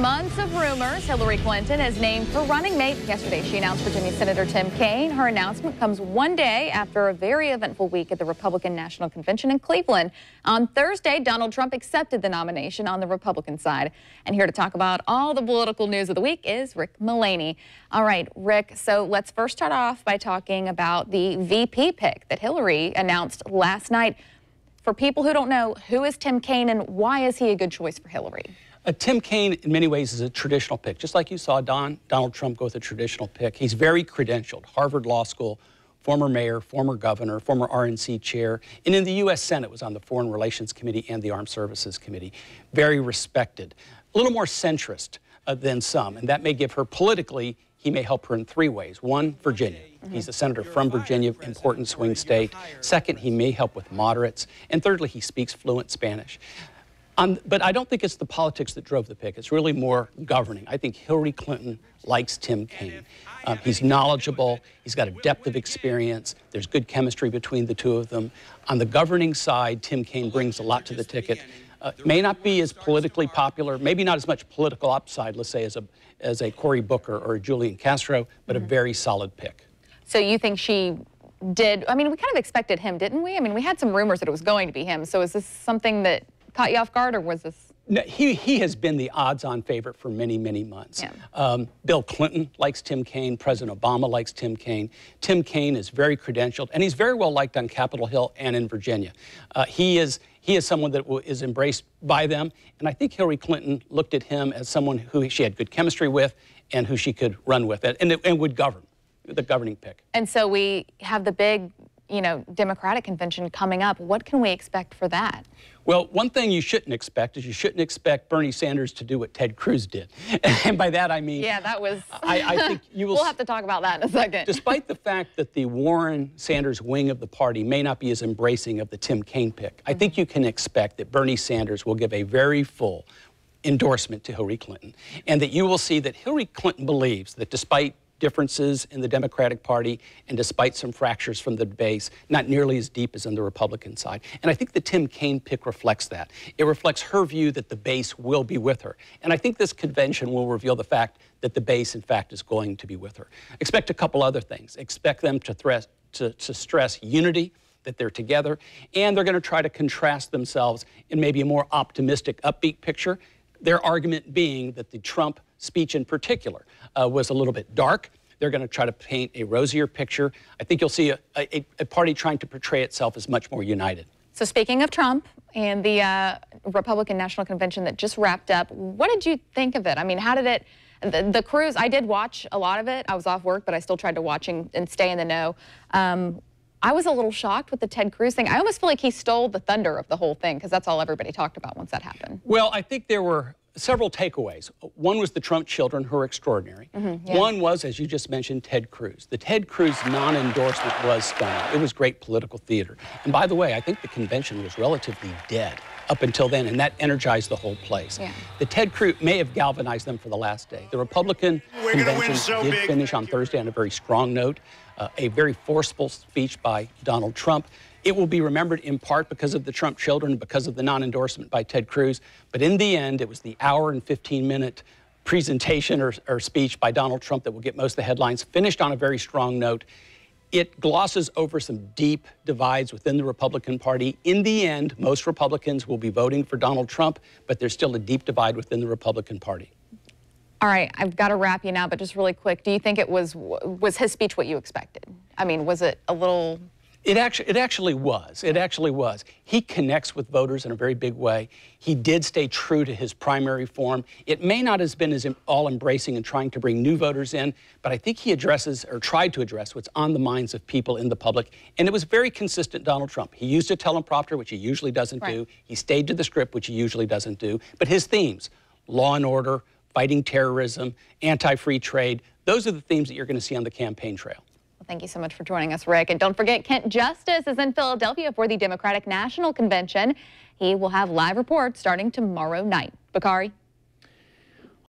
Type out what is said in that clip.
months of rumors, Hillary Clinton is named her running mate. Yesterday, she announced Virginia Senator Tim Kaine. Her announcement comes one day after a very eventful week at the Republican National Convention in Cleveland. On Thursday, Donald Trump accepted the nomination on the Republican side. And here to talk about all the political news of the week is Rick Mullaney. All right, Rick, so let's first start off by talking about the VP pick that Hillary announced last night. For people who don't know, who is Tim Kaine and why is he a good choice for Hillary? Tim Kaine, in many ways, is a traditional pick. Just like you saw Donald Trump go with a traditional pick. He's very credentialed. Harvard Law School, former mayor, former governor, former RNC chair, and in the U.S. Senate was on the Foreign Relations Committee and the Armed Services Committee. Very respected. A little more centrist than some, and that may give her politically, he may help her in three ways. One, Virginia. He's a senator from Virginia, important swing state. Second, he may help with moderates. And thirdly, he speaks fluent Spanish. But I don't think it's the politics that drove the pick. It's really more governing. I think Hillary Clinton likes Tim Kaine. He's knowledgeable. He's got a depth of experience. There's good chemistry between the two of them. On the governing side, Tim Kaine brings a lot to the ticket. May not be as politically popular, maybe not as much political upside, let's say, as a Cory Booker or a Julian Castro, but a very solid pick. So you think she did? I mean, we kind of expected him, didn't we? I mean, we had some rumors that it was going to be him. So is this something that caught you off guard, or was this? No, he has been the odds-on favorite for many, many months. Yeah. Bill Clinton likes Tim Kaine. President Obama likes Tim Kaine. Tim Kaine is very credentialed, and he's very well liked on Capitol Hill and in Virginia. He is someone that is embraced by them, and I think Hillary Clinton looked at him as someone who she had good chemistry with and who she could run with it and would govern, the governing pick. And so we have the big, Democratic convention coming up. What can we expect for that? Well, one thing you shouldn't expect is you shouldn't expect Bernie Sanders to do what Ted Cruz did. And by that I mean... Yeah, that was... I think you will... We'll have to talk about that in a second. Despite the fact that the Warren-Sanders wing of the party may not be as embracing of the Tim Kaine pick, I think you can expect that Bernie Sanders will give a very full endorsement to Hillary Clinton, and that you will see that Hillary Clinton believes that despite differences in the Democratic Party and despite some fractures from the base, not nearly as deep as on the Republican side. And I think the Tim Kaine pick reflects that. It reflects her view that the base will be with her. And I think this convention will reveal the fact that the base, in fact, is going to be with her. Expect a couple other things. Expect them to stress unity, that they're together, and they're going to try to contrast themselves in maybe a more optimistic, upbeat picture. Their argument being that the Trump speech in particular was a little bit dark. They're going to try to paint a rosier picture. I think you'll see a party trying to portray itself as much more united. So speaking of Trump and the Republican National Convention that just wrapped up, what did you think of it? I mean, how did it, the cruise, I did watch a lot of it. I was off work, but I still tried to watch and stay in the know. I was a little shocked with the Ted Cruz thing. I almost feel like he stole the thunder of the whole thing because that's all everybody talked about once that happened. Well, I think there were several takeaways. One was the Trump children, who are extraordinary. Yeah. One was, as you just mentioned, Ted Cruz. The Ted Cruz non-endorsement was stunning. It was great political theater. And by the way, I think the convention was relatively dead up until then, and that energized the whole place. Yeah. The Ted Cruz may have galvanized them for the last day. The Republican convention did finish on Thursday on a very strong note, a very forceful speech by Donald Trump. It will be remembered in part because of the Trump children, because of the non-endorsement by Ted Cruz. But in the end, it was the hour and 15-minute presentation or speech by Donald Trump that will get most of the headlines, finished on a very strong note. It glosses over some deep divides within the Republican Party. In the end, most Republicans will be voting for Donald Trump, but there's still a deep divide within the Republican Party. All right, I've got to wrap you now, but just really quick, do you think it was his speech what you expected? I mean, was it a little... It actually was. It actually was. He connects with voters in a very big way. He did stay true to his primary form. It may not have been as all-embracing and trying to bring new voters in, but I think he addresses, or tried to address, what's on the minds of people in the public. And it was very consistent Donald Trump. He used a teleprompter, which he usually doesn't do. He stayed to the script, which he usually doesn't do. But his themes, law and order, fighting terrorism, anti-free trade, those are the themes that you're going to see on the campaign trail. Thank you so much for joining us, Rick. And don't forget, Kent Justice is in Philadelphia for the Democratic National Convention. He will have live reports starting tomorrow night. Bakari?